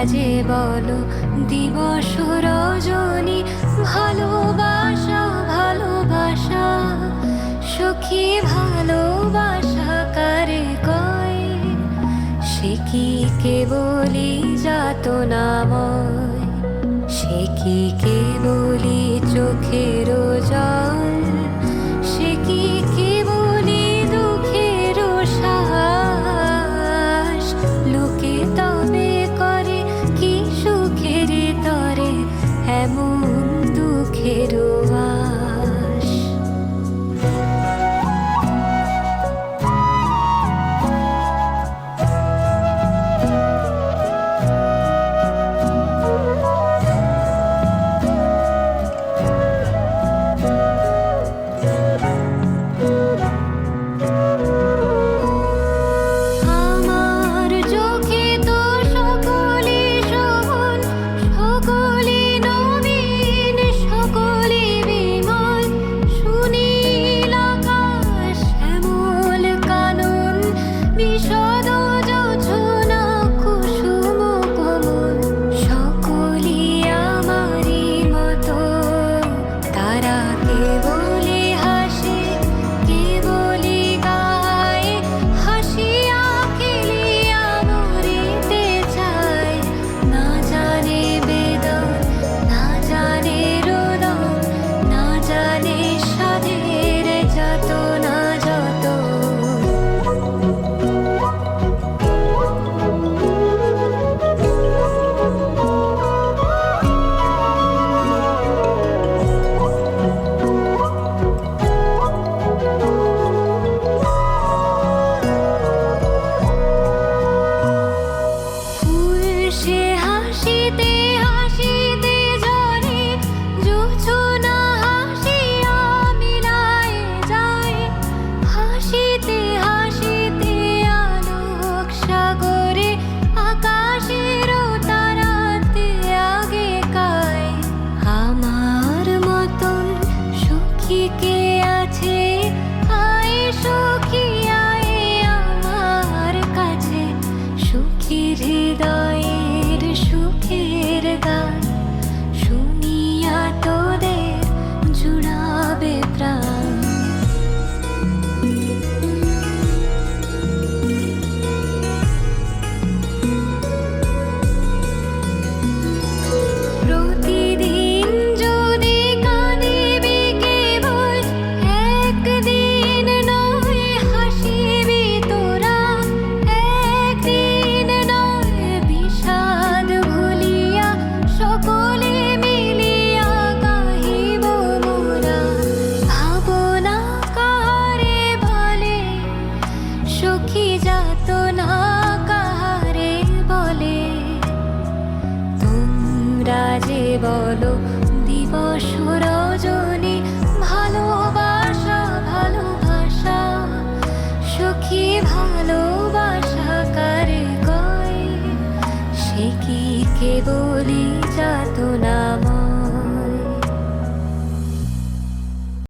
যে বলো দিবস রজনী, ভালোবাসা ভালোবাসা সখী ভালোবাসা কারে কয়? সে কি কেবলি যাতনাময়, সে কি কেবলি চোখের জল, সে কি কেবলি দুঃখের শ্বাস? লোকে তবে করে কি সুখের তরে এমন দুঃখের বাস? হৃদয়ের সুখের গান শুনিয়া তোদের জুড়াবে প্রাণ। প্রতিদিন যদি কাঁদিবি কেবল, একদিন নয় হাসিবি তোরা, একদিন নয় বিষাদ ভুলিয়া সকলে মিলিয়া গাহিব মোরা। ভাবনা কাহারে বলে সখী, যাতনা কাহারে বলে? তোমরা যে বলো দিবস রজনী, ভালোবাসা ভালোবাসা সখী ভালোবাসা কারে কয়? সে কি কেবলি